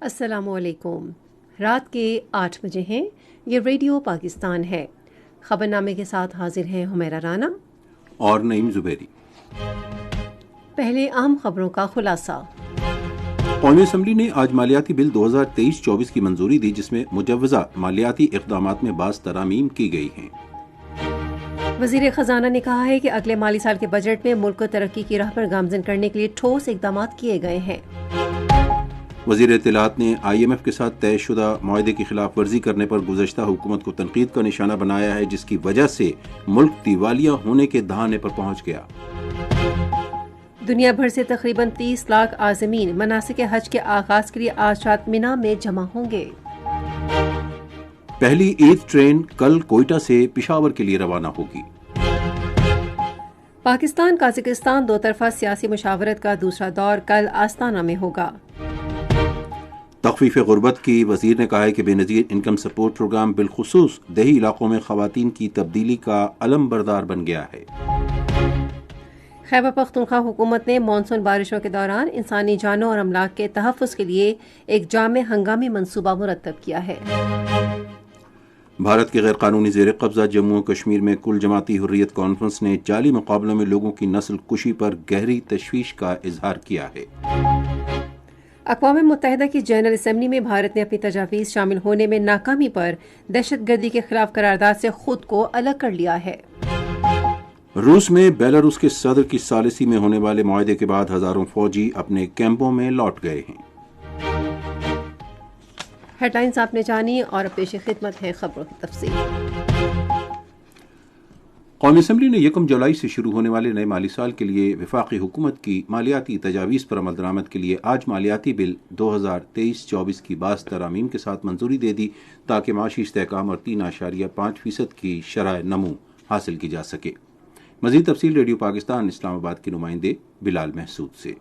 السلام علیکم۔ رات کے 8 بجے ہیں۔ یہ ریڈیو پاکستان ہے۔ خبرنامے کے ساتھ حاضر ہیں حمیرہ رانا اور نعیم زبیری۔ پہلے اہم خبروں کا خلاصہ۔ قومی اسمبلی نے آج مالیاتی بل 2023-24 کی منظوری دی، جس میں مجوزہ مالیاتی اقدامات میں بعض ترامیم کی گئی ہیں۔ وزیر خزانہ نے کہا ہے کہ اگلے مالی سال کے بجٹ میں ملک کو ترقی کی راہ پر گامزن کرنے کے لیے ٹھوس اقدامات کیے گئے ہیں۔ وزیر اطلاعات نے IMF کے ساتھ طے شدہ معاہدے کی خلاف ورزی کرنے پر گزشتہ حکومت کو تنقید کا نشانہ بنایا ہے، جس کی وجہ سے ملک دیوالیہ ہونے کے دہانے پر پہنچ گیا۔ دنیا بھر سے تقریباً 30 لاکھ عازمین مناسک حج کے آغاز کے لیے آج رات مینا میں جمع ہوں گے۔ پہلی عید ٹرین کل کوئٹہ سے پشاور کے لیے روانہ ہوگی۔ پاکستان قازقستان دو طرفہ سیاسی مشاورت کا دوسرا دور کل آستانہ میں ہوگا۔ تخفیف غربت کی وزیر نے کہا ہے کہ بے نظیر انکم سپورٹ پروگرام بالخصوص دیہی علاقوں میں خواتین کی تبدیلی کا علم بردار بن گیا ہے۔ خیبر پختونخوا حکومت نے مانسون بارشوں کے دوران انسانی جانوں اور املاک کے تحفظ کے لیے ایک جامع ہنگامی منصوبہ مرتب کیا ہے۔ بھارت کے غیر قانونی زیر قبضہ جموں و کشمیر میں کل جماعتی حریت کانفرنس نے جعلی مقابلوں میں لوگوں کی نسل کشی پر گہری تشویش کا اظہار کیا ہے۔ اقوام متحدہ کی جنرل اسمبلی میں بھارت نے اپنی تجاویز شامل ہونے میں ناکامی پر دہشت گردی کے خلاف قرارداد سے خود کو الگ کر لیا ہے۔ روس میں بیلاروس کے صدر کی ثالثی میں ہونے والے معاہدے کے بعد ہزاروں فوجی اپنے کیمپوں میں لوٹ گئے ہیں۔ ہیڈ لائنز آپ نے جانی اور پیش خدمت ہے خبروں کی تفصیل۔ قومی اسمبلی نے 1 جولائی سے شروع ہونے والے نئے مالی سال کے لیے وفاقی حکومت کی مالیاتی تجاویز پر عمل درآمد کے لیے آج مالیاتی بل 2023-24 کی بعض ترامیم کے ساتھ منظوری دے دی، تاکہ معاشی استحکام اور 3.5% کی شرح نمو حاصل کی جا سکے۔ مزید تفصیل ریڈیو پاکستان اسلام آباد کے نمائندے بلال محسود سے۔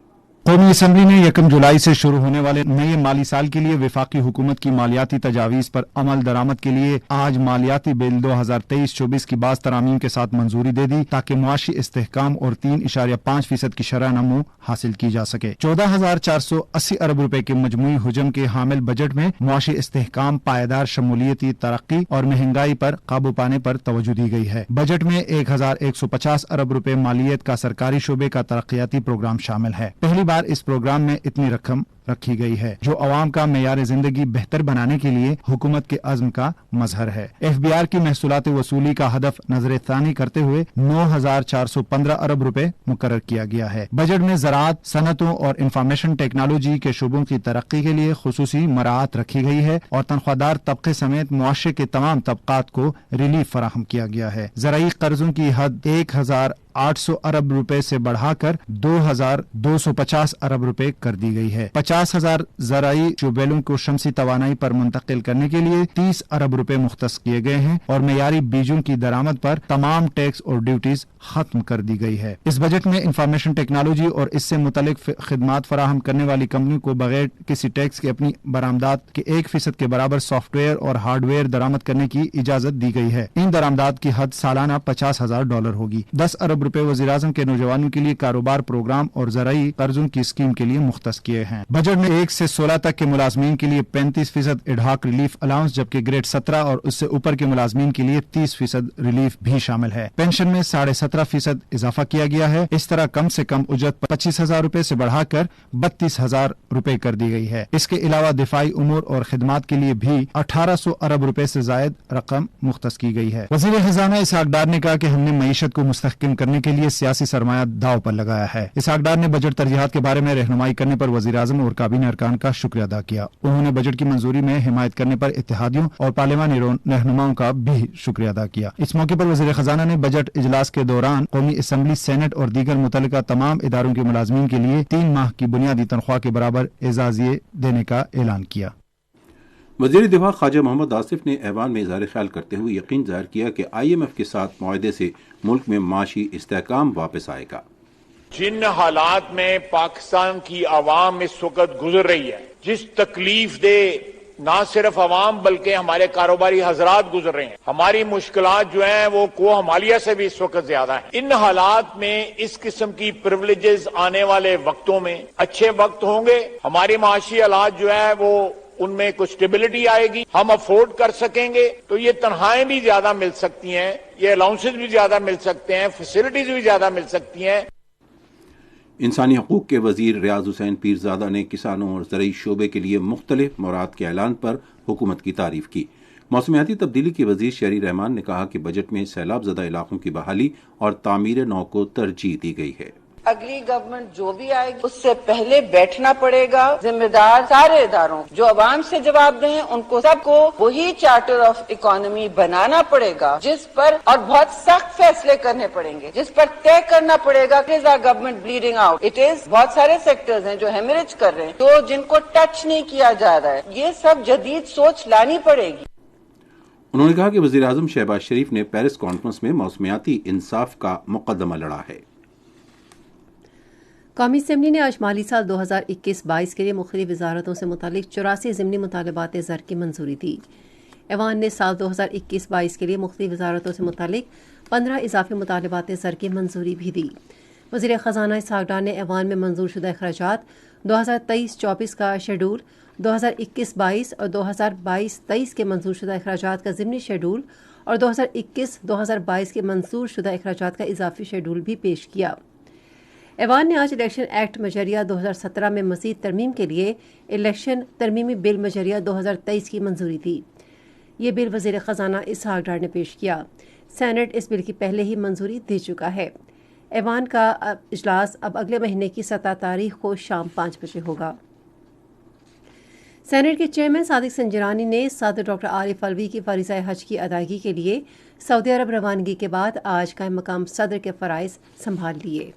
قومی اسمبلی نے 1 جولائی سے شروع ہونے والے نئے مالی سال کے لیے وفاقی حکومت کی مالیاتی تجاویز پر عمل درآمد کے لیے آج مالیاتی بل 2023-24 کی بعض ترامیم کے ساتھ منظوری دے دی، تاکہ معاشی استحکام اور 3.5% کی شرح نمو حاصل کی جا سکے۔ 14,480 ارب روپے کے مجموعی حجم کے حامل بجٹ میں معاشی استحکام، پائیدار شمولیتی ترقی اور مہنگائی پر قابو پانے پر توجہ دی گئی ہے۔ بجٹ میں 1,150 ارب روپے مالیت کا سرکاری شعبے کا ترقیاتی پروگرام شامل ہے۔ پہلی بار اس پروگرام میں اتنی رقم رکھی گئی ہے، جو عوام کا معیار زندگی بہتر بنانے کے لیے حکومت کے عزم کا مظہر ہے۔ FBR کی محصولات وصولی کا ہدف نظر ثانی کرتے ہوئے 9,415 ارب روپے مقرر کیا گیا ہے۔ بجٹ میں زراعت، صنعتوں اور انفارمیشن ٹیکنالوجی کے شعبوں کی ترقی کے لیے خصوصی مراعات رکھی گئی ہے اور تنخواہ طبقے سمیت معاشرے کے تمام طبقات کو ریلیف فراہم کیا گیا ہے۔ زرعی قرضوں کی حد 1,800 ارب روپے سے بڑھا کر 2,250 ارب روپے کر دی گئی ہے۔ 50,000 زرعی ٹیوبویلوں کو شمسی توانائی پر منتقل کرنے کے لیے 30 ارب روپے مختص کیے گئے ہیں اور معیاری بیجوں کی درآمد پر تمام ٹیکس اور ڈیوٹیز ختم کر دی گئی ہے۔ اس بجٹ میں انفارمیشن ٹیکنالوجی اور اس سے متعلق خدمات فراہم کرنے والی کمپنیوں کو بغیر کسی ٹیکس کے اپنی برآمدات کے 1% کے برابر سافٹ ویئر اور ہارڈ ویئر درآمد کرنے کی اجازت دی گئی ہے۔ ان درآمدات کی حد سالانہ $50,000 ہوگی۔ 10 ارب روپے وزیراعظم کے نوجوانوں کے لیے کاروبار پروگرام اور زرعی قرضوں کی اسکیم کے لیے مختص کیے ہیں۔ بجٹ میں 1 سے 16 تک کے ملازمین کے لیے 35% ایڈہاک ریلیف الاؤنس، جبکہ گریڈ 17 اور اس سے اوپر کے ملازمین کے لیے 30% ریلیف بھی شامل ہے۔ پینشن میں 17.5% اضافہ کیا گیا ہے۔ اس طرح کم سے کم اجرت 25,000 روپے سے بڑھا کر 32,000 روپے کر دی گئی ہے۔ اس کے علاوہ دفاعی امور اور خدمات کے لیے بھی 1,800 ارب روپے سے زائد رقم مختص کی گئی ہے۔ وزیر خزانہ اسحاق ڈار نے کہا کہ ہم نے معیشت کو مستحکم کرنے کے لیے سیاسی سرمایہ داؤ پر لگایا ہے۔ اسحاق ڈار نے بجٹ ترجیحات کے بارے میں رہنمائی کرنے پر وزیر اعظم اور کابینہ ارکان کا شکریہ ادا کیا۔ انہوں نے بجٹ کی منظوری میں حمایت کرنے پر اتحادیوں اور پارلیمانی رہنماؤں کا بھی شکریہ ادا کیا۔ اس موقع پر وزیر خزانہ نے بجٹ اجلاس کے دوران قومی اسمبلی، سینٹ اور دیگر متعلقہ تمام اداروں کے ملازمین کے لیے 3 ماہ کی بنیادی تنخواہ کے برابر اعزازیے دینے کا اعلان کیا۔ وزیر دفاع خواجہ محمد آصف نے ایوان میں اظہار خیال کرتے ہوئے یقین ظاہر کیا کہ IMF کے ساتھ معاہدے سے ملک میں معاشی استحکام واپس آئے گا۔ جن حالات میں پاکستان کی عوام اس وقت گزر رہی ہے، جس تکلیف دہ نہ صرف عوام بلکہ ہمارے کاروباری حضرات گزر رہے ہیں. ہماری مشکلات جو ہیں وہ کو ہمالیہ سے بھی اس وقت زیادہ ہیں. ان حالات میں اس قسم کی پریولیجز آنے والے وقتوں میں اچھے وقت ہوں گے. ہماری معاشی حالات جو ہے وہ ان میں کچھ اسٹیبلٹی آئے گی, ہم افورڈ کر سکیں گے. تو یہ تنخواہیں بھی زیادہ مل سکتی ہیں, یہ الاؤنسز بھی زیادہ مل سکتے ہیں, فیسلٹیز بھی زیادہ مل سکتی ہیں. انسانی حقوق کے وزیر ریاض حسین پیرزادہ نے کسانوں اور زرعی شعبے کے لیے مختلف مواد کے اعلان پر حکومت کی تعریف کی. موسمیاتی تبدیلی کے وزیر شہری رحمان نے کہا کہ بجٹ میں سیلاب زدہ علاقوں کی بحالی اور تعمیر نو کو ترجیح دی گئی ہے. اگلی گورنمنٹ جو بھی آئے گی اس سے پہلے بیٹھنا پڑے گا. ذمہ دار سارے اداروں جو عوام سے جواب دیں ان کو سب کو وہی چارٹر آف اکانومی بنانا پڑے گا جس پر اور بہت سخت فیصلے کرنے پڑیں گے, جس پر طے کرنا پڑے گا کہ government bleeding out. It is بہت سارے سیکٹرز ہیں جو ہیمریج کر رہے ہیں تو جن کو ٹچ نہیں کیا جا رہا ہے. یہ سب جدید سوچ لانی پڑے گی. انہوں نے کہا کہ وزیر اعظم شہباز شریف نے پیرس کانفرنس میں موسمیاتی انصاف کا مقدمہ لڑا ہے. قومی اسمبلی نے آج مالی سال 2021-22 کے لیے مختلف وزارتوں سے متعلق 84 ضمنی مطالبات زر کی منظوری دی. ایوان نے سال 2021-22 کے لیے مختلف وزارتوں سے متعلق 15 اضافی مطالبات زر کی منظوری بھی دی. وزیر خزانہ اسحاق ڈار نے ایوان میں منظور شدہ اخراجات 2023-24 کا شیڈول, 2021-22 اور 2022-23 کے منظور شدہ اخراجات کا ضمنی شیڈول اور 2021-2022 کے منظور شدہ اخراجات کا اضافی شیڈول بھی پیش کیا. ایوان نے آج الیکشن ایکٹ مجریہ 2017 میں مزید ترمیم کے لیے الیکشن ترمیمی بل مجریہ 2023 کی منظوری دی. یہ بل وزیر خزانہ اسحاق ڈار نے پیش کیا. سینٹ اس بل کی پہلے ہی منظوری دے چکا ہے. ایوان کا اجلاس اب اگلے مہینے کی 17 تاریخ کو شام 5 بجے ہوگا. سینٹ کے چیئرمین صادق سنجرانی نے صدر ڈاکٹر عارف الوی کی فریضہ حج کی ادائیگی کے لیے سعودی عرب روانگی کے بعد آج قائم مقام صدر کے فرائض سنبھال لیے.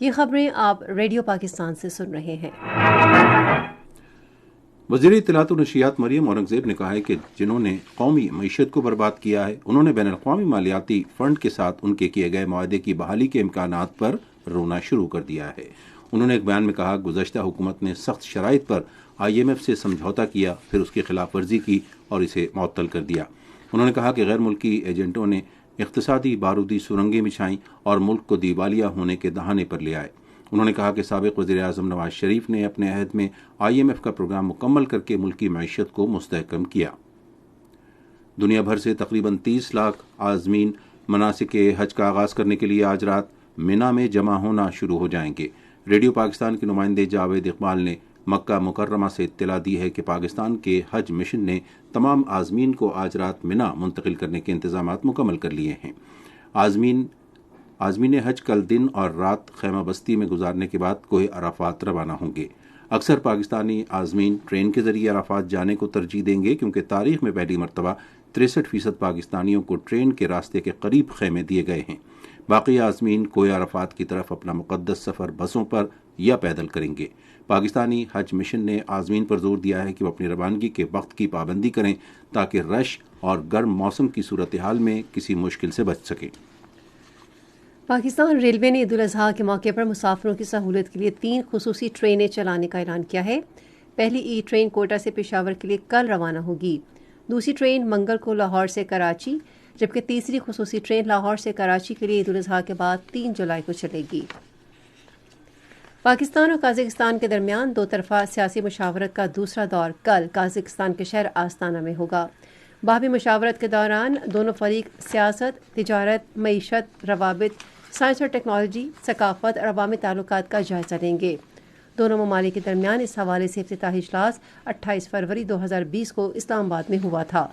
یہ خبریں آپ ریڈیو پاکستان سے سن رہے ہیں. وزیر اطلاعات و نشریات مریم اورنگزیب نے کہا ہے کہ جنہوں نے قومی معیشت کو برباد کیا ہے انہوں نے بین الاقوامی مالیاتی فنڈ کے ساتھ ان کے کیے گئے معاہدے کی بحالی کے امکانات پر رونا شروع کر دیا ہے. انہوں نے ایک بیان میں کہا گزشتہ حکومت نے سخت شرائط پر IMF سے سمجھوتا کیا, پھر اس کی خلاف ورزی کی اور اسے معطل کر دیا. انہوں نے کہا کہ غیر ملکی ایجنٹوں نے اقتصادی بارودی سرنگیں بچھائیں اور ملک کو دیوالیہ ہونے کے دہانے پر لے آئے. انہوں نے کہا کہ سابق وزیر اعظم نواز شریف نے اپنے عہد میں IMF کا پروگرام مکمل کر کے ملکی معیشت کو مستحکم کیا. دنیا بھر سے تقریباً 30 لاکھ عازمین مناسک حج کا آغاز کرنے کے لیے آج رات مینا میں جمع ہونا شروع ہو جائیں گے. ریڈیو پاکستان کے نمائندے جاوید اقبال نے مکہ مکرمہ سے اطلاع دی ہے کہ پاکستان کے حج مشن نے تمام عازمین کو آج رات مینا منتقل کرنے کے انتظامات مکمل کر لیے ہیں. عازمین حج کل دن اور رات خیمہ بستی میں گزارنے کے بعد کوہ عرفات روانہ ہوں گے. اکثر پاکستانی عازمین ٹرین کے ذریعے عرفات جانے کو ترجیح دیں گے کیونکہ تاریخ میں پہلی مرتبہ 63% پاکستانیوں کو ٹرین کے راستے کے قریب خیمے دیے گئے ہیں. باقی عازمین کوہ عرفات کی طرف اپنا مقدس سفر بسوں پر یا پیدل کریں گے. پاکستانی حج مشن نے عازمین پر زور دیا ہے کہ وہ اپنی روانگی کے وقت کی پابندی کریں تاکہ رش اور گرم موسم کی صورتحال میں کسی مشکل سے بچ سکیں. پاکستان ریلوے نے عید الاضحیٰ کے موقع پر مسافروں کی سہولت کے لیے 3 خصوصی ٹرینیں چلانے کا اعلان کیا ہے. پہلی ای ٹرین کوئٹہ سے پشاور کے لیے کل روانہ ہوگی. دوسری ٹرین منگل کو لاہور سے کراچی, جبکہ تیسری خصوصی ٹرین لاہور سے کراچی کے لیے عید الاضحیٰ کے بعد 3 جولائی کو چلے گی. پاکستان اور قازقستان کے درمیان 2 طرفہ سیاسی مشاورت کا دوسرا دور کل قازقستان کے شہر آستانہ میں ہوگا. بابی مشاورت کے دوران دونوں فریق سیاست, تجارت, معیشت, روابط, سائنس اور ٹیکنالوجی, ثقافت اور عوامی تعلقات کا جائزہ لیں گے. دونوں ممالک کے درمیان اس حوالے سے افتتاحی اجلاس 28 فروری 2020 کو اسلام آباد میں ہوا تھا.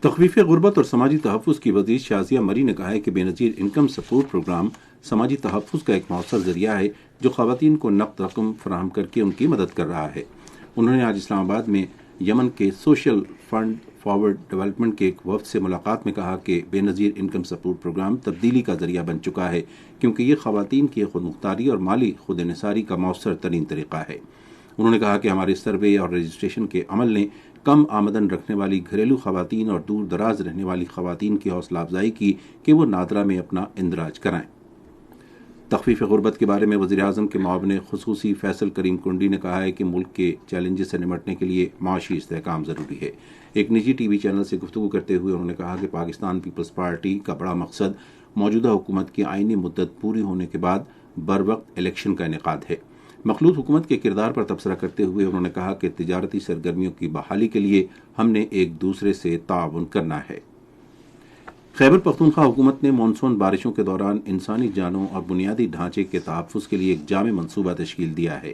تخفیف غربت اور سماجی تحفظ کی وزیر شازیہ مری نے کہا ہے کہ بے نظیر انکم سپورٹ پروگرام سماجی تحفظ کا ایک مؤثر ذریعہ ہے جو خواتین کو نقد رقم فراہم کر کے ان کی مدد کر رہا ہے. انہوں نے آج اسلام آباد میں یمن کے سوشل فنڈ فارورڈ ڈیولپمنٹ کے ایک وفد سے ملاقات میں کہا کہ بے نظیر انکم سپورٹ پروگرام تبدیلی کا ذریعہ بن چکا ہے کیونکہ یہ خواتین کی خود مختاری اور مالی خود انحصاری کا مؤثر ترین طریقہ ہے. انہوں نے کہا کہ ہمارے سروے اور رجسٹریشن کے عمل نے کم آمدن رکھنے والی گھریلو خواتین اور دور دراز رہنے والی خواتین کی حوصلہ افزائی کی کہ وہ نادرا میں اپنا اندراج کرائیں. تخفیف غربت کے بارے میں وزیراعظم کے معاون خصوصی فیصل کریم کنڈی نے کہا ہے کہ ملک کے چیلنجز سے نمٹنے کے لیے معاشی استحکام ضروری ہے۔ ایک نجی ٹی وی چینل سے گفتگو کرتے ہوئے انہوں نے کہا کہ پاکستان پیپلز پارٹی کا بڑا مقصد موجودہ حکومت کی آئینی مدت پوری ہونے کے بعد بروقت الیکشن کا انعقاد ہے۔ مخلوط حکومت کے کردار پر تبصرہ کرتے ہوئے انہوں نے کہا کہ تجارتی سرگرمیوں کی بحالی کے لیے ہم نے ایک دوسرے سے تعاون کرنا ہے۔ خیبر پختونخوا حکومت نے مانسون بارشوں کے دوران انسانی جانوں اور بنیادی ڈھانچے کے تحفظ کے لیے ایک جامع منصوبہ تشکیل دیا ہے۔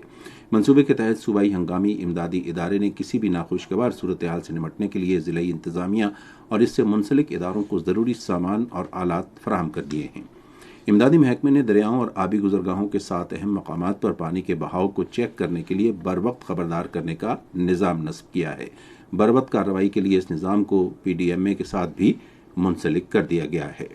منصوبے کے تحت صوبائی ہنگامی امدادی ادارے نے کسی بھی ناخوشگوار صورتحال سے نمٹنے کے لیے ضلعی انتظامیہ اور اس سے منسلک اداروں کو ضروری سامان اور آلات فراہم کر دیے ہیں۔ امدادی محکمے نے دریاؤں اور آبی گزرگاہوں کے 7 اہم مقامات پر پانی کے بہاؤ کو چیک کرنے کے لیے بروقت خبردار کرنے کا نظام نصب کیا ہے۔ بروقت کارروائی کے لیے اس نظام کو پی ڈی ایم اے کے ساتھ بھی منسلک کر دیا گیا ہے۔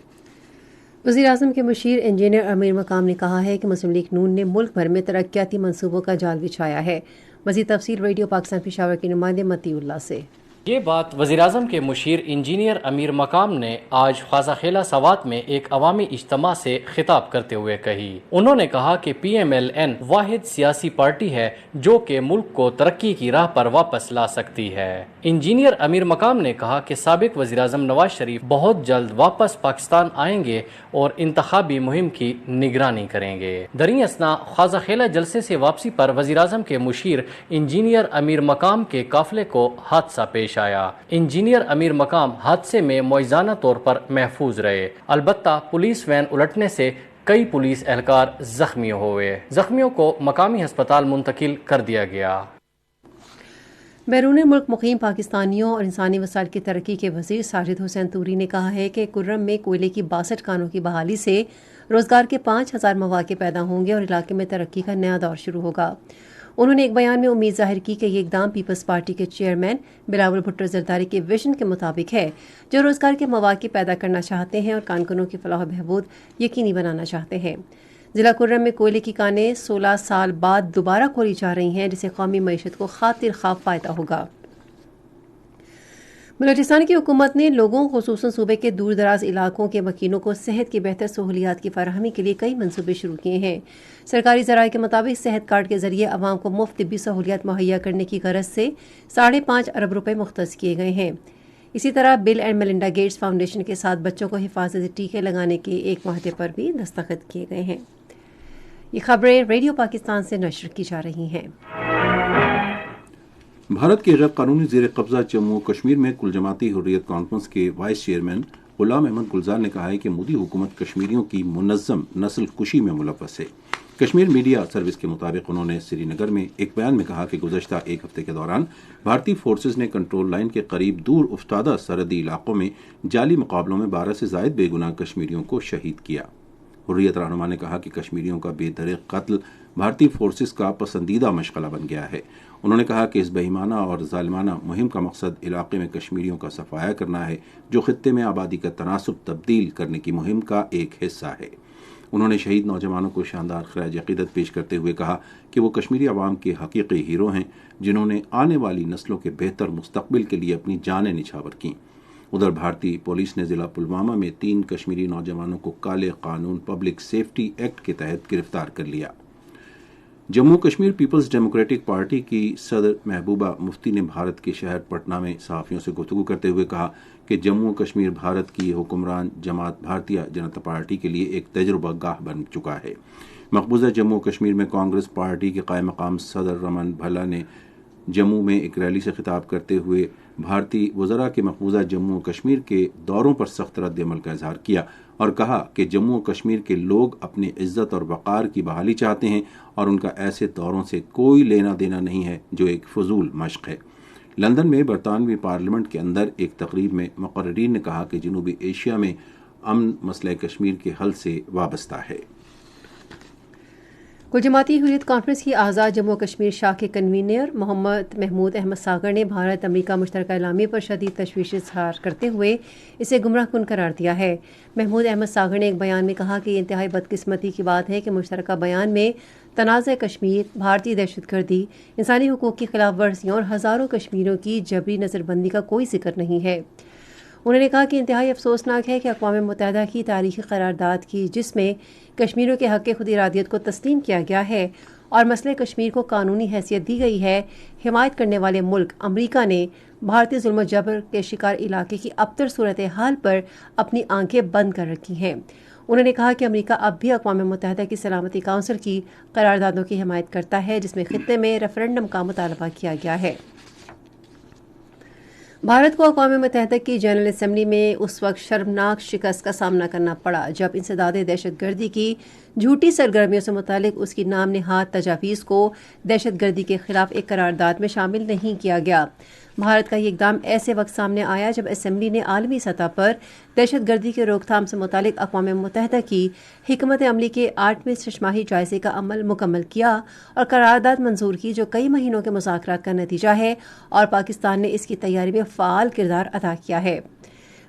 وزیراعظم کے مشیر انجینئر امیر مقام نے کہا ہے کہ مسلم لیگ نون نے ملک بھر میں ترقیاتی منصوبوں کا جال بچھایا ہے۔ مزید تفصیل ریڈیو پاکستان پشاور کے نمائندے متی اللہ سے۔ یہ بات وزیراعظم کے مشیر انجینئر امیر مقام نے آج خواجہ خیلہ سوات میں ایک عوامی اجتماع سے خطاب کرتے ہوئے کہی۔ انہوں نے کہا کہ پی ایم ایل این واحد سیاسی پارٹی ہے جو کہ ملک کو ترقی کی راہ پر واپس لا سکتی ہے۔ انجینئر امیر مقام نے کہا کہ سابق وزیراعظم نواز شریف بہت جلد واپس پاکستان آئیں گے اور انتخابی مہم کی نگرانی کریں گے۔ دریں اثنا خواجہ خیلہ جلسے سے واپسی پر وزیراعظم کے مشیر انجینئر امیر مقام کے قافلے کو حادثہ پیش آیا۔ انجینئر امیر مقام حادثے میں معجزانہ طور پر محفوظ رہے، البتہ پولیس وین الٹنے سے کئی پولیس اہلکار زخمی ہوئے۔ زخمیوں کو مقامی ہسپتال منتقل کر دیا گیا۔ بیرون ملک مقیم پاکستانیوں اور انسانی وسائل کی ترقی کے وزیر ساجد حسین توری نے کہا ہے کہ کرم میں کوئلے کی 62 کانوں کی بحالی سے روزگار کے 5000 مواقع پیدا ہوں گے اور علاقے میں ترقی کا نیا دور شروع ہوگا۔ انہوں نے ایک بیان میں امید ظاہر کی کہ یہ اقدام پیپلز پارٹی کے چیئرمین بلاول بھٹو زرداری کے ویژن کے مطابق ہے، جو روزگار کے مواقع پیدا کرنا چاہتے ہیں اور کانکنوں کی فلاح و بہبود یقینی بنانا چاہتے ہیں۔ ضلع کرم میں کوئلے کی کانیں 16 سال بعد دوبارہ کھولی جا رہی ہیں، جسے قومی معیشت کو خاطر خواہ فائدہ ہوگا۔ بلوچستان کی حکومت نے لوگوں خصوصاً صوبے کے دور دراز علاقوں کے مکینوں کو صحت کی بہتر سہولیات کی فراہمی کے لیے کئی منصوبے شروع کیے ہیں۔ سرکاری ذرائع کے مطابق صحت کارڈ کے ذریعے عوام کو مفت طبی سہولیات مہیا کرنے کی غرض سے 5.5 ارب روپے مختص کیے گئے ہیں۔ اسی طرح بل اینڈ میلنڈا گیٹس فاؤنڈیشن کے ساتھ بچوں کو حفاظتی ٹیکے لگانے کے ایک معاہدے پر بھی دستخط کیے گئے ہیں۔ یہ خبریں ریڈیو پاکستان سے نشر کی جا رہی ہیں۔ بھارت کے غیر قانونی زیر قبضہ جموں و کشمیر میں کل جماعتی حریت کانفرنس کے وائس چیئرمین غلام احمد گلزار نے کہا ہے کہ مودی حکومت کشمیریوں کی منظم نسل کشی میں ملوث ہے۔ کشمیر میڈیا سروس کے مطابق انہوں نے سری نگر میں ایک بیان میں کہا کہ گزشتہ ایک ہفتے کے دوران بھارتی فورسز نے کنٹرول لائن کے قریب دور افتادہ سرحدی علاقوں میں جعلی مقابلوں میں 12 سے زائد بے گناہ کشمیریوں کو شہید کیا۔ حریت رہنما نے کہا کہ کشمیریوں کا بے دریغ قتل بھارتی فورسز کا پسندیدہ مشغلہ بن گیا ہے۔ انہوں نے کہا کہ اس بے ایمانہ اور ظالمانہ مہم کا مقصد علاقے میں کشمیریوں کا صفایا کرنا ہے، جو خطے میں آبادی کا تناسب تبدیل کرنے کی مہم کا ایک حصہ ہے۔ انہوں نے شہید نوجوانوں کو شاندار خراج عقیدت پیش کرتے ہوئے کہا کہ وہ کشمیری عوام کے حقیقی ہیرو ہیں، جنہوں نے آنے والی نسلوں کے بہتر مستقبل کے لیے اپنی جانیں نچھاور کیں۔ ادھر بھارتی پولیس نے ضلع پلوامہ میں 3 کشمیری نوجوانوں کو کالے قانون پبلک سیفٹی ایکٹ کے تحت گرفتار کر لیا۔ Jammu Kashmir Peoples Democratic Party کی صدر محبوبہ مفتی نے بھارت کے شہر پٹنہ میں صحافیوں سے گفتگو کرتے ہوئے کہا کہ جموں کشمیر بھارت کی حکمران جماعت بھارتیہ جنتا پارٹی کے لیے ایک تجربہ گاہ بن چکا ہے۔ مقبوضہ جموں کشمیر میں کانگریس پارٹی کے قائم مقام صدر رمن بھلا نے جموں میں ایک ریلی سے خطاب کرتے ہوئے بھارتی وزراء کے مقبوضہ جموں و کشمیر کے دوروں پر سخت رد عمل کا اظہار کیا اور کہا کہ جموں و کشمیر کے لوگ اپنی عزت اور وقار کی بحالی چاہتے ہیں اور ان کا ایسے دوروں سے کوئی لینا دینا نہیں ہے جو ایک فضول مشق ہے۔ لندن میں برطانوی پارلیمنٹ کے اندر ایک تقریب میں مقررین نے کہا کہ جنوبی ایشیا میں امن مسئلہ کشمیر کے حل سے وابستہ ہے۔ کل جماعتی حریت کانفرنس کی آزاد جموں کشمیر شاخ کے کنوینر محمد محمود احمد ساگر نے بھارت امریکہ مشترکہ اعلامیے پر شدید تشویش اظہار کرتے ہوئے اسے گمراہ کن قرار دیا ہے۔ محمود احمد ساگر نے ایک بیان میں کہا کہ یہ انتہائی بدقسمتی کی بات ہے کہ مشترکہ بیان میں تنازع کشمیر، بھارتی دہشت گردی، انسانی حقوق کی خلاف ورزیوں اور ہزاروں کشمیریوں کی جبری نظر بندی کا کوئی ذکر نہیں ہے۔ انہوں نے کہا کہ انتہائی افسوسناک ہے کہ اقوام متحدہ کی تاریخی قرارداد کی، جس میں کشمیریوں کے حق خود ارادیت کو تسلیم کیا گیا ہے اور مسئلہ کشمیر کو قانونی حیثیت دی گئی ہے، حمایت کرنے والے ملک امریکہ نے بھارتی ظلم و جبر کے شکار علاقے کی ابتر صورتحال پر اپنی آنکھیں بند کر رکھی ہیں۔ انہوں نے کہا کہ امریکہ اب بھی اقوام متحدہ کی سلامتی کونسل کی قراردادوں کی حمایت کرتا ہے جس میں خطے میں ریفرنڈم کا مطالبہ کیا گیا ہے۔ بھارت کو اقوام متحدہ کی جنرل اسمبلی میں اس وقت شرمناک شکست کا سامنا کرنا پڑا جب انسداد دہشت گردی کی جھوٹی سرگرمیوں سے متعلق اس کی نام نہاد تجاویز کو دہشت گردی کے خلاف ایک قرارداد میں شامل نہیں کیا گیا۔ بھارت کا یہ اقدام ایسے وقت سامنے آیا جب اسمبلی نے عالمی سطح پر دہشت گردی کے روک تھام سے متعلق اقوام متحدہ کی حکمت عملی کے 8ویں ششماہی جائزے کا عمل مکمل کیا اور قرارداد منظور کی جو کئی مہینوں کے مذاکرات کا نتیجہ ہے اور پاکستان نے اس کی تیاری میں فعال کردار ادا کیا ہے۔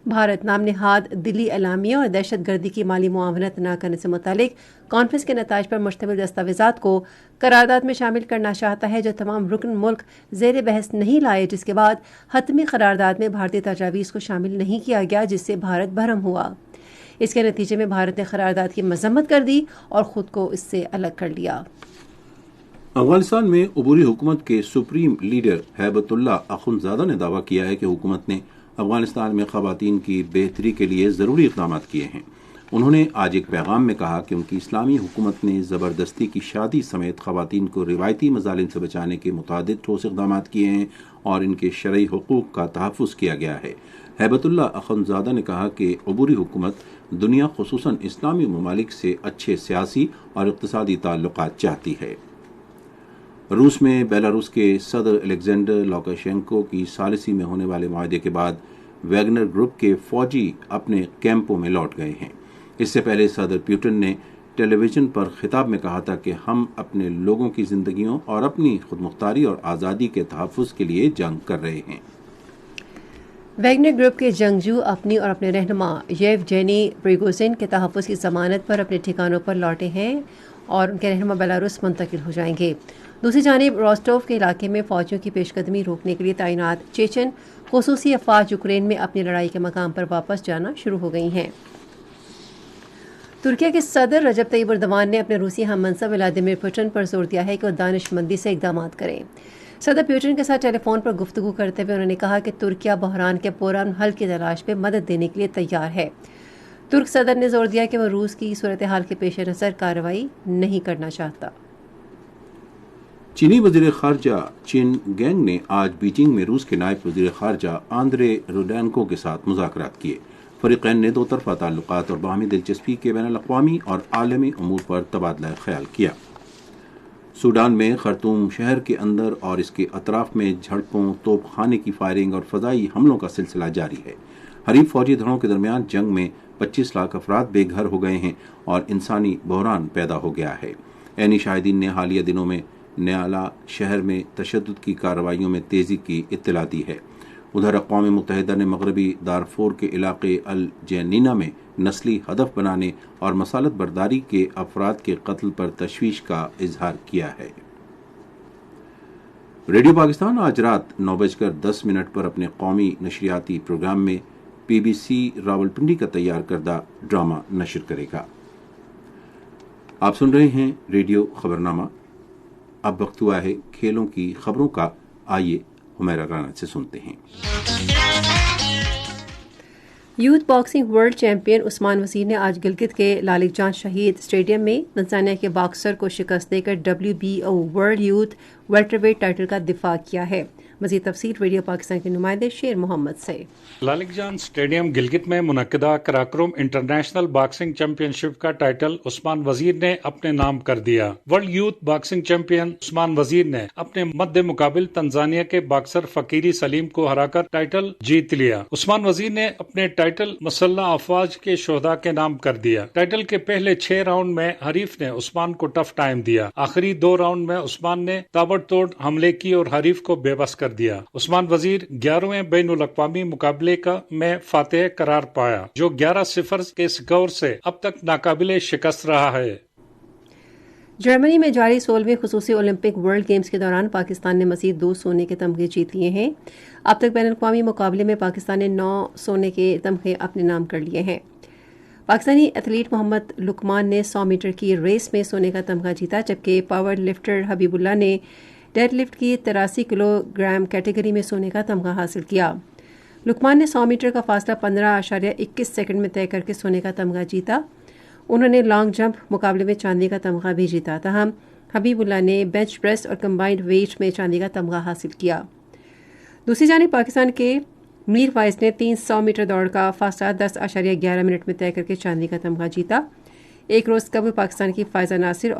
بھارت نام نہاد دلی اعلامیہ اور دہشت گردی کی مالی معاونت نہ کرنے سے متعلق کانفرنس کے نتائج پر مشتمل دستاویزات کو قرارداد میں شامل کرنا چاہتا ہے جو تمام رکن ملک زیر بحث نہیں لائے، جس کے بعد حتمی قرارداد میں بھارتی تجاویز کو شامل نہیں کیا گیا جس سے بھارت بھرم ہوا۔ اس کے نتیجے میں بھارت نے قرارداد کی مذمت کر دی اور خود کو اس سے الگ کر لیا۔ افغانستان میں عبوری حکومت کے سپریم لیڈر ہیبت اللہ اخندزادہ نے دعویٰ کیا ہے کہ حکومت نے افغانستان میں خواتین کی بہتری کے لیے ضروری اقدامات کیے ہیں۔ انہوں نے آج ایک پیغام میں کہا کہ ان کی اسلامی حکومت نے زبردستی کی شادی سمیت خواتین کو روایتی مظالم سے بچانے کے متعدد ٹھوس اقدامات کیے ہیں اور ان کے شرعی حقوق کا تحفظ کیا گیا ہے۔ ہیبت اللہ اخندزادہ نے کہا کہ عبوری حکومت دنیا خصوصاً اسلامی ممالک سے اچھے سیاسی اور اقتصادی تعلقات چاہتی ہے۔ روس میں بیلاروس کے صدر الیگزینڈر لوکاشینکو کی ثالثی میں ہونے والے معاہدے کے بعد ویگنر گروپ کے فوجی اپنے کیمپوں میں لوٹ گئے ہیں۔ اس سے پہلے صدر پیوٹن نے ٹیلی ویژن پر خطاب میں کہا تھا کہ ہم اپنے لوگوں کی زندگیوں اور اپنی خود مختاری اور آزادی کے تحفظ کے لیے جنگ کر رہے ہیں۔ ویگنر گروپ کے جنگجو اپنی اور اپنے رہنما یوجینی پریگوزین کے تحفظ کی ضمانت پر اپنے ٹھکانوں پر لوٹے ہیں اور ان کے رہنما بیلاروس منتقل ہو جائیں گے۔ دوسری جانب روسٹوف کے علاقے میں فوجیوں کی پیش قدمی روکنے کے لیے تعینات چیچن خصوصی افواج یوکرین میں اپنی لڑائی کے مقام پر واپس جانا شروع ہو گئی ہیں۔ ترکیہ کے صدر رجب طیب اردوان نے اپنے روسی ہم منصب ولادیمیر پوٹن پر زور دیا ہے کہ وہ دانش مندی سے اقدامات کریں۔ صدر پیوٹن کے ساتھ ٹیلی فون پر گفتگو کرتے ہوئے انہوں نے کہا کہ ترکیہ بحران کے پرامن حل کی تلاش میں مدد دینے کے لیے تیار ہے۔ ترک صدر نے زور دیا کہ وہ روس کی صورتحال کے پیش نظر کارروائی نہیں کرنا چاہتا۔ چینی وزیر خارجہ چین گینگ نے آج بیجنگ میں روس کے نائب وزیر خارجہ آندرے روڈینکو کے ساتھ مذاکرات کیے۔ فریقین نے دو طرفہ تعلقات اور باہمی دلچسپی کے بین الاقوامی اور عالمی امور پر تبادلہ خیال کیا۔ سوڈان میں خرطوم شہر کے اندر اور اس کے اطراف میں جھڑپوں، توپ خانے کی فائرنگ اور فضائی حملوں کا سلسلہ جاری ہے۔ حریف فوجی دھڑوں کے درمیان جنگ میں 25 لاکھ افراد بے گھر ہو گئے ہیں اور انسانی بحران پیدا ہو گیا ہے۔ عینی شاہدین نے حالیہ دنوں میں نیالا شہر میں تشدد کی کارروائیوں میں تیزی کی اطلاع دی ہے۔ ادھر اقوام متحدہ نے مغربی دارفور کے علاقے الجنینہ میں نسلی ہدف بنانے اور مسالت برداری کے افراد کے قتل پر تشویش کا اظہار کیا ہے۔ ریڈیو پاکستان آج رات 9:10 پر اپنے قومی نشریاتی پروگرام میں پی بی سی راولپنڈی کا تیار کردہ ڈرامہ نشر کرے گا۔ آپ سن رہے ہیں ریڈیو خبرنامہ۔ اب وقت ہوا ہے کھیلوں کی خبروں کا، آئیے حمیرہ رانا سے سنتے ہیں۔ یوتھ باکسنگ ورلڈ چیمپئن عثمان وزیر نے آج گلگت کے لالک جان شہید اسٹیڈیم میں تنزانیہ کے باکسر کو شکست دے کر WBO world youth welterweight title کا دفاع کیا ہے۔ مزید تفصیل ریڈیو پاکستان کے نمائندے شیر محمد سے۔ لالک جان اسٹیڈیم گلگت میں منعقدہ کراکرم انٹرنیشنل باکسنگ چیمپئن شپ کا ٹائٹل عثمان وزیر نے اپنے نام کر دیا۔ ورلڈ یوتھ باکسنگ چیمپئن عثمان وزیر نے اپنے مد مقابل تنزانیہ کے باکسر فقیری سلیم کو ہرا کر ٹائٹل جیت لیا۔ عثمان وزیر نے اپنے ٹائٹل مسلح افواج کے شہداء کے نام کر دیا۔ ٹائٹل کے پہلے 6 راؤنڈ میں حریف نے عثمان کو ٹف ٹائم دیا۔ آخری 2 راؤنڈ میں عثمان نے تابڑ توڑ حملے کی اور حریف کو بے بس کر دیا۔ عثمان وزیر 11ویں بین الاقوامی مقابلے میں فاتح قرار پایا، جو 11-0 کے سکور سے اب تک ناقابل شکست رہا ہے۔ جرمنی میں جاری 16ویں خصوصی اولمپک ورلڈ گیمز کے دوران پاکستان نے مزید 2 سونے کے تمغے جیت لیے ہیں۔ اب تک بین الاقوامی مقابلے میں پاکستان نے 9 سونے کے تمغے اپنے نام کر لیے ہیں۔ پاکستانی ایتھلیٹ محمد لقمان نے 100 میٹر کی ریس میں سونے کا تمغہ جیتا، جبکہ پاور لفٹر حبیب اللہ نے ڈیڈ لفٹ کی 83 کلو گرام کیٹیگری میں سونے کا تمغہ حاصل کیا۔ لقمان نے 100 میٹر کا فاصلہ 15.21 سیکنڈ میں طے کر کے سونے کا تمغہ جیتا۔ انہوں نے لانگ جمپ مقابلے میں چاندی کا تمغہ بھی جیتا، تاہم حبیب اللہ نے بینچ پریس اور کمبائنڈ ویٹ میں چاندی کا تمغہ حاصل کیا۔ دوسری جانب پاکستان کے منیر فائز نے 300 میٹر دوڑ کا فاصلہ 10.11 منٹ میں طے کر کے چاندی کا تمغہ جیتا۔ ایک روز قبل پاکستان کی فائزہ ناصر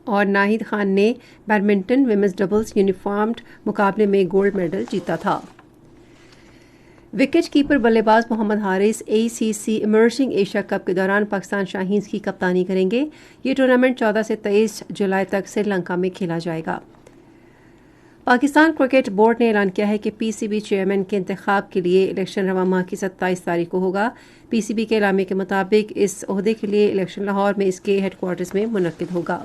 اور ناہید خان نے بیڈمنٹن ویمنز ڈبلز یونیفارمڈ مقابلے میں گولڈ میڈل جیتا تھا۔ وکٹ کیپر بلے باز Muhammad Haris ACC emerging Asia cup کے دوران پاکستان شاہینز کی کپتانی کریں گے۔ یہ ٹورنامنٹ 14 سے 23 جولائی تک سری لنکا میں کھیلا جائے گا۔ پاکستان کرکٹ بورڈ نے اعلان کیا ہے کہ PCB چیئرمین کے انتخاب کے لیے الیکشن رواں ماہ کی 27 تاریخ کو ہوگا۔ PCB کے اعلامیے کے مطابق اس عہدے کے لیے الیکشن لاہور میں اس کے ہیڈ کوارٹرز میں منعقد ہوگا۔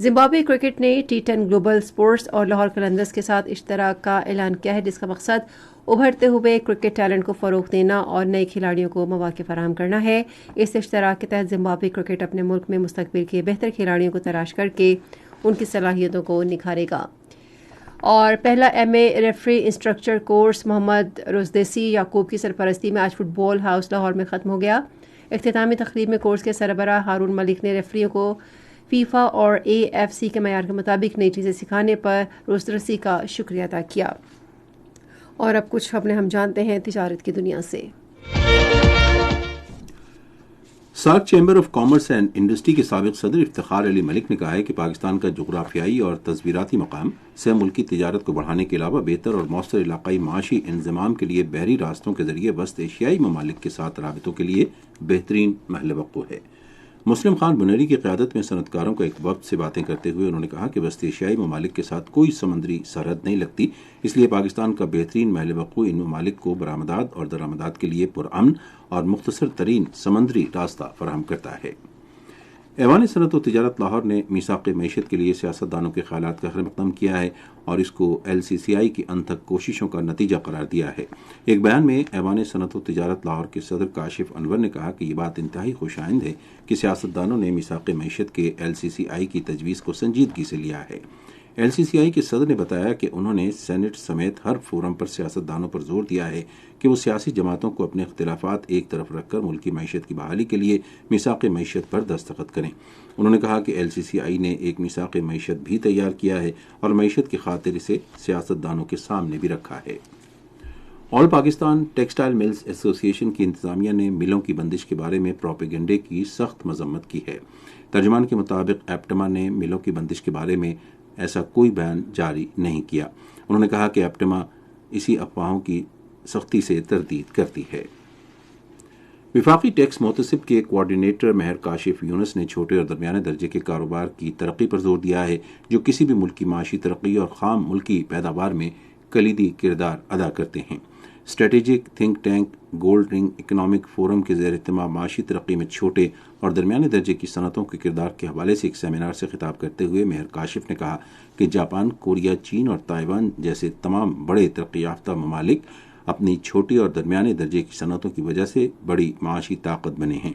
زمبابوے کرکٹ نے T10 گلوبل سپورٹس اور لاہور قلندرز کے ساتھ اشتراک کا اعلان کیا ہے، جس کا مقصد ابھرتے ہوئے کرکٹ ٹیلنٹ کو فروغ دینا اور نئے کھلاڑیوں کو مواقع فراہم کرنا ہے۔ اس اشتراک کے تحت زمبابوے کرکٹ اپنے ملک میں مستقبل کے بہتر کھلاڑیوں کو تلاش کر کے ان کی صلاحیتوں کو نکھارے گا۔ اور پہلا MA ریفری انسٹرکچر کورس محمد روزدیسی یعقوب کی سرپرستی میں آج فٹ بال ہاؤس لاہور میں ختم ہو گیا۔ اختتامی تقریب میں کورس کے سربراہ ہارون ملک نے ریفریوں کو فیفا اور AFC کے معیار کے مطابق نئی چیزیں سکھانے پر روزدیسی کا شکریہ ادا کیا۔ اور اب کچھ خبریں ہم جانتے ہیں تجارت کی دنیا سے۔ SAARC chamber of commerce and industry کے سابق صدر افتخار علی ملک نے کہا ہے کہ پاکستان کا جغرافیائی اور تصویراتی مقام سہ ملکی تجارت کو بڑھانے کے علاوہ بہتر اور مؤثر علاقائی معاشی انضمام کے لیے بحری راستوں کے ذریعے وسط ایشیائی ممالک کے ساتھ رابطوں کے لیے بہترین محل وقوع ہے۔ مسلم خان بنیری کی قیادت میں صنعت کاروں کا ایک وفد سے باتیں کرتے ہوئے انہوں نے کہا کہ وسط ایشیائی ممالک کے ساتھ کوئی سمندری سرحد نہیں لگتی، اس لیے پاکستان کا بہترین محل وقوع ان ممالک کو برآمدات اور درآمدات کے لیے پرامن اور مختصر ترین سمندری راستہ فراہم کرتا ہے۔ ایوان صنعت و تجارت لاہور نے میثاق معیشت کے لیے سیاستدانوں کے خیالات کا خیر مقدم کیا ہے اور اس کو LCCI کی انتھک کوششوں کا نتیجہ قرار دیا ہے۔ ایک بیان میں ایوان صنعت و تجارت لاہور کے صدر کاشف انور نے کہا کہ یہ بات انتہائی خوش آئند ہے کہ سیاستدانوں نے میثاق معیشت کے LCCI کی تجویز کو سنجیدگی سے لیا ہے۔ LCCI کے صدر نے بتایا کہ انہوں نے سینٹ سمیت ہر فورم پر سیاستدانوں پر زور دیا ہے کہ وہ سیاسی جماعتوں کو اپنے اختلافات ایک طرف رکھ کر ملکی معیشت کی بحالی کے لیے میثاق معیشت پر دستخط کریں۔ انہوں نے کہا کہ LCCI نے ایک میثاق معیشت بھی تیار کیا ہے اور معیشت کی خاطر اسے سیاستدانوں کے سامنے بھی رکھا ہے۔ آل پاکستان ٹیکسٹائل ملز ایسوسی ایشن کی انتظامیہ نے ملوں کی بندش کے بارے میں پروپیگنڈے کی سخت مذمت کی ہے۔ ترجمان کے مطابق ایپٹما نے ملوں کی بندش کے بارے میں ایسا کوئی بیان جاری نہیں کیا۔ انہوں نے کہا کہ ایپٹما اسی افواہوں کی سختی سے تردید کرتی ہے۔ وفاقی ٹیکس محتسب کے کوارڈینیٹر مہر کاشف یونس نے چھوٹے اور درمیانے درجے کے کاروبار کی ترقی پر زور دیا ہے، جو کسی بھی ملک کی معاشی ترقی اور خام ملکی پیداوار میں کلیدی کردار ادا کرتے ہیں۔ اسٹریٹجک تھنک ٹینک گولڈ رنگ اکنامک فورم کے زیر اہتمام معاشی ترقی میں چھوٹے اور درمیانے درجے کی صنعتوں کے کردار کے حوالے سے ایک سیمینار سے خطاب کرتے ہوئے مہر کاشف نے کہا کہ جاپان، کوریا، چین اور تائیوان جیسے تمام بڑے ترقی یافتہ ممالک اپنی چھوٹی اور درمیانے درجے کی صنعتوں کی وجہ سے بڑی معاشی طاقت بنے ہیں۔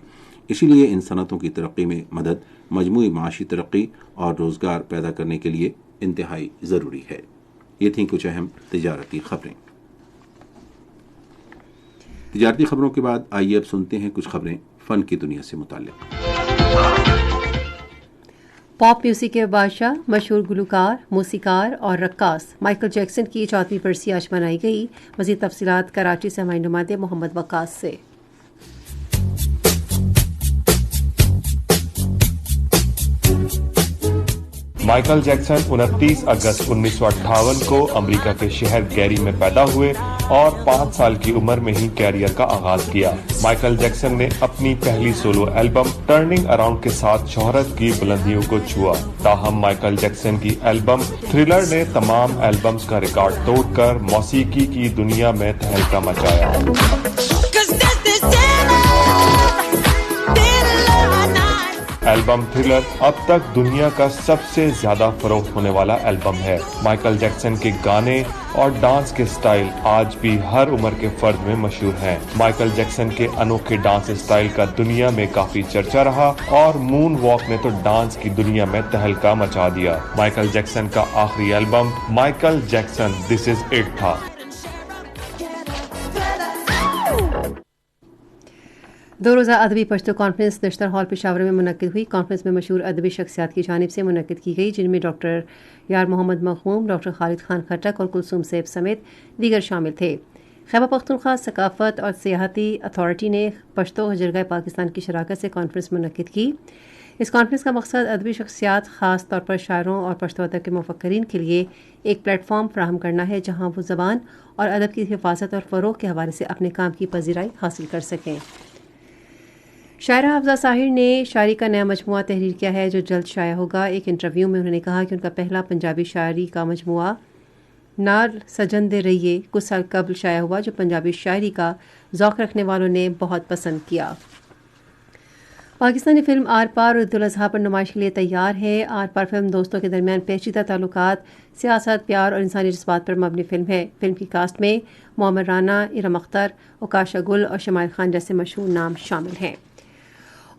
اسی لیے ان صنعتوں کی ترقی میں مدد مجموعی معاشی ترقی اور روزگار پیدا کرنے کے لیے انتہائی ضروری ہے۔ یہ تھیں کچھ اہم تجارتی خبریں۔ تجارتی خبروں کے بعد آئیے اب سنتے ہیں کچھ خبریں فن کی دنیا سے متعلق۔ پاپ میوزک کے بادشاہ، مشہور گلوکار، موسیقار اور رقاص مائیکل جیکسن کی 34ویں برسی آج منائی گئی۔ مزید تفصیلات کراچی سے ہمارے نمائندے محمد وقاص سے۔ مائیکل جیکسن 29 اگست 1958 کو امریکہ کے شہر گیری میں پیدا ہوئے اور 5 سال کی عمر میں ہی کیریئر کا آغاز کیا۔ مائیکل جیکسن نے اپنی پہلی سولو البم ٹرننگ اراؤنڈ کے ساتھ شہرت کی بلندیوں کو چھوا، تاہم مائیکل جیکسن کی البم تھرلر نے تمام البمز کا ریکارڈ توڑ کر موسیقی کی دنیا میں تہلکہ مچایا۔ البم تھرلر اب تک دنیا کا سب سے زیادہ فروخت ہونے والا البم ہے۔ مائیکل جیکسن کے گانے اور ڈانس کے سٹائل آج بھی ہر عمر کے فرد میں مشہور ہیں۔ مائیکل جیکسن کے انوکھے ڈانس سٹائل کا دنیا میں کافی چرچا رہا اور مون واک نے تو ڈانس کی دنیا میں تہلکہ مچا دیا۔ مائیکل جیکسن کا آخری album Michael Jackson this is it تھا۔ دو روزہ ادبی پشتو کانفرنس نشتر ہال پشاور میں منعقد ہوئی۔ کانفرنس میں مشہور ادبی شخصیات کی جانب سے منعقد کی گئی، جن میں ڈاکٹر یار محمد مخدوم، ڈاکٹر خالد خان خٹک اور کلثوم سیف سمیت دیگر شامل تھے۔ خیبر پختونخوا ثقافت اور سیاحتی اتھارٹی نے پشتو ہجرگاہ پاکستان کی شراکت سے کانفرنس منعقد کی۔ اس کانفرنس کا مقصد ادبی شخصیات، خاص طور پر شاعروں اور پشتو ادب کے مفکرین کے لیے ایک پلیٹ فارم فراہم کرنا ہے جہاں وہ زبان اور ادب کی حفاظت اور فروغ کے حوالے سے اپنے کام کی پذیرائی حاصل کر سکیں۔ شاعرہ حافظہ طاہر نے شاعری کا نیا مجموعہ تحریر کیا ہے جو جلد شائع ہوگا۔ ایک انٹرویو میں انہوں نے کہا کہ ان کا پہلا پنجابی شاعری کا مجموعہ نار سجن دے رہیے کچھ سال قبل شائع ہوا، جو پنجابی شاعری کا ذوق رکھنے والوں نے بہت پسند کیا۔ پاکستانی فلم آر پار عید الاضحیٰ پر نمائش کے لیے تیار ہے۔ آر پار فلم دوستوں کے درمیان پیچیدہ تعلقات، سیاست، پیار اور انسانی جذبات پر مبنی فلم ہے۔ فلم کی کاسٹ میں معمر رانا، ارم اختر، اوکاشا گل اور شمائل خان جیسے مشہور نام شامل ہیں۔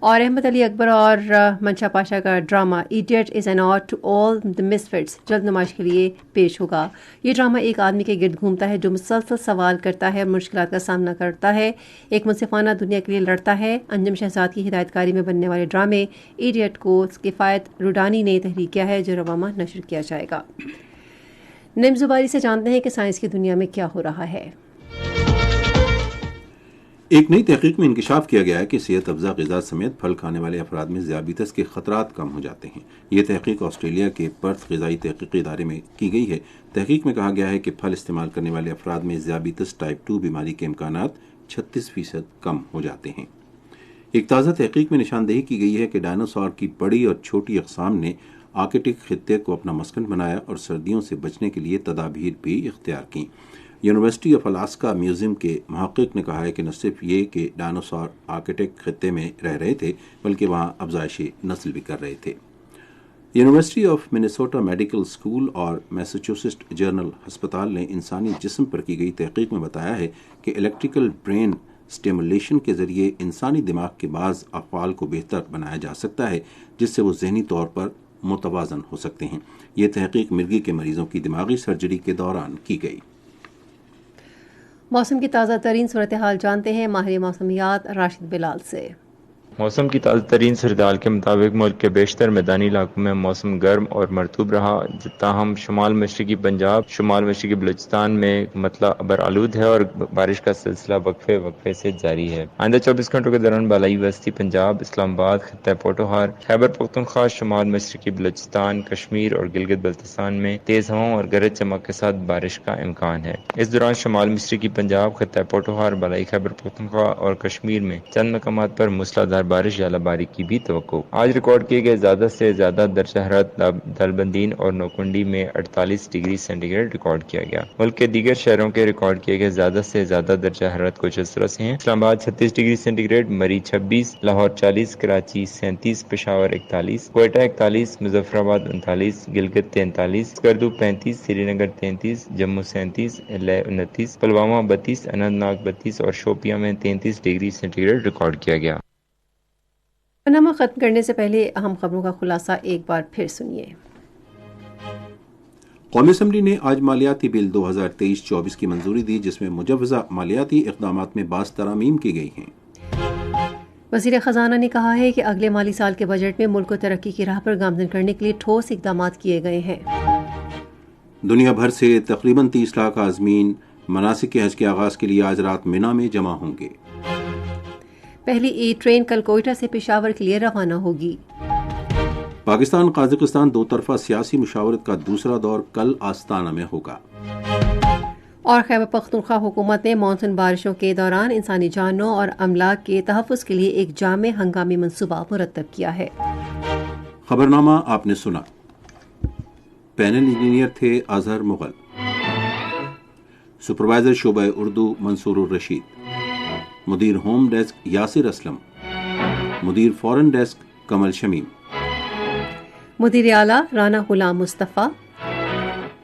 اور احمد علی اکبر اور منشا پاشا کا drama idiot is an ode to all the misfits جلد نمائش کے لیے پیش ہوگا۔ یہ ڈرامہ ایک آدمی کے گرد گھومتا ہے جو مسلسل سوال کرتا ہے اور مشکلات کا سامنا کرتا ہے، ایک منصفانہ دنیا کے لیے لڑتا ہے۔ انجم شہزاد کی ہدایت کاری میں بننے والے ڈرامے ایڈیٹ کو کفایت روڈانی نے تحریر کیا ہے، جو رواں ماہ نشر کیا جائے گا۔ نیم زباری سے جانتے ہیں کہ سائنس کی دنیا میں کیا ہو رہا ہے۔ ایک نئی تحقیق میں انکشاف کیا گیا ہے کہ صحت افزا غذا سمیت پھل کھانے والے افراد میں ذیابیطس کے خطرات کم ہو جاتے ہیں۔ یہ تحقیق آسٹریلیا کے پرتھ غذائی تحقیقی ادارے میں کی گئی ہے۔ تحقیق میں کہا گیا ہے کہ پھل استعمال کرنے والے افراد میں ذیابیطس ٹائپ 2 بیماری کے امکانات 36% کم ہو جاتے ہیں۔ ایک تازہ تحقیق میں نشاندہی کی گئی ہے کہ ڈائناسور کی بڑی اور چھوٹی اقسام نے آرکٹک خطے کو اپنا مسکن بنایا اور سردیوں سے بچنے کے لیے تدابیر بھی اختیار کیں۔ یونیورسٹی آف الاسکا میوزیم کے محقق نے کہا ہے کہ نہ صرف یہ کہ ڈائناسور آرکٹک خطے میں رہ رہے تھے بلکہ وہاں افزائش نسل بھی کر رہے تھے۔ University of Minnesota medical school اور میساچوسٹس جنرل ہسپتال نے انسانی جسم پر کی گئی تحقیق میں بتایا ہے کہ الیکٹریکل برین اسٹیمولیشن کے ذریعے انسانی دماغ کے بعض افعال کو بہتر بنایا جا سکتا ہے جس سے وہ ذہنی طور پر متوازن ہو سکتے ہیں۔ یہ تحقیق مرگی کے مریضوں کی دماغی سرجری کے دوران کی گئی۔ موسم کی تازہ ترین صورتحال جانتے ہیں ماہر موسمیات راشد بلال سے۔ موسم کی تازہ ترین صورتحال کے مطابق ملک کے بیشتر میدانی علاقوں میں موسم گرم اور مرطوب رہا، تاہم شمال مشرقی پنجاب، شمال مشرقی بلوچستان میں مطلع ابر آلود ہے اور بارش کا سلسلہ وقفے سے جاری ہے۔ آئندہ 24 گھنٹوں کے دوران بالائی وسطی پنجاب، اسلام آباد، خطہ پوٹوہار، خیبر پختونخوا، شمال مشرقی بلوچستان، کشمیر اور گلگت بلتستان میں تیز ہواؤں اور گرج چمک کے ساتھ بارش کا امکان ہے۔ اس دوران شمال مشرقی پنجاب، خطہ پوٹوہار، بالائی خیبر پختونخوا اور کشمیر میں چند مقامات پر موسلادھار بارش یا باری کی بھی توقع۔ آج ریکارڈ کیے گئے زیادہ سے زیادہ درجہ حرارت دلبندین اور نوکنڈی میں 48 ڈگری سینٹی گریڈ ریکارڈ کیا گیا۔ ملک کے دیگر شہروں کے ریکارڈ کیے گئے زیادہ سے زیادہ درجہ حرارت کچھ اس طرح سے ہیں: اسلام آباد 36 ڈگری سینٹی گریڈ، مری 26، لاہور 40، کراچی 37، پشاور 41، کوئٹہ 41، مظفر آباد 39، گلگت 43، اسکردو 35، سری نگر 33، جموں 37، لیہ 29، پلوامہ 32، اننت ناگ 32 اور شوپیاں میں 33 ڈگری سینٹی گریڈ ریکارڈ کیا گیا۔ پاناما ختم کرنے سے پہلے اہم خبروں کا خلاصہ ایک بار پھر سنیے۔ قومی اسمبلی نے آج مالیاتی بل 2023-24 کی منظوری دی، جس میں مجوزہ مالیاتی اقدامات میں بعض ترامیم کی گئی ہیں۔ وزیر خزانہ نے کہا ہے کہ اگلے مالی سال کے بجٹ میں ملک کو ترقی کی راہ پر گامزن کرنے کے لیے ٹھوس اقدامات کیے گئے ہیں۔ دنیا بھر سے تقریباً 30 لاکھ عازمین مناسک حج کے آغاز کے لیے آج رات مینا میں جمع ہوں گے۔ پہلی ای ٹرین کل کوئٹہ سے پشاور کے لیے روانہ ہوگی۔ پاکستان قازقستان دو طرفہ سیاسی مشاورت کا دوسرا دور کل آستانہ میں ہوگا۔ اور خیبر پختونخوا حکومت نے مانسون بارشوں کے دوران انسانی جانوں اور املاک کے تحفظ کے لیے ایک جامع ہنگامی منصوبہ مرتب کیا ہے۔ خبرنامہ آپ نے سنا۔ پینل انجینئر تھے اظہر مغل، سپروائزر شعبہ اردو منصور الرشید، مدیر ہوم ڈیسک یاسر اسلم، مدیر فورن ڈیسک کمل شمیم. مدیر اعلیٰ رانا غلام مصطفیٰ،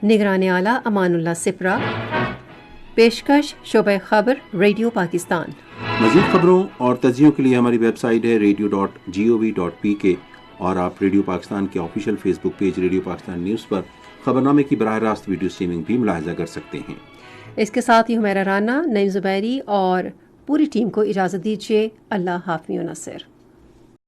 نگران اعلیٰ امان اللہ سپرا. پیشکش شعبہ خبر ریڈیو پاکستان. مزید خبروں اور تجزیوں کے لیے ہماری ویب سائٹ ہے radio.gov.pk اور آپ ریڈیو پاکستان کے آفیشیل فیس بک پیج ریڈیو پاکستان نیوز پر خبرنامے کی براہ راست ویڈیو اسٹریمنگ بھی ملاحظہ کر سکتے ہیں. اس کے ساتھ ہی ہمیرا رانا، نعیم زبیری اور پوری ٹیم کو اجازت دیجیے. اللہ حافظ و نصر.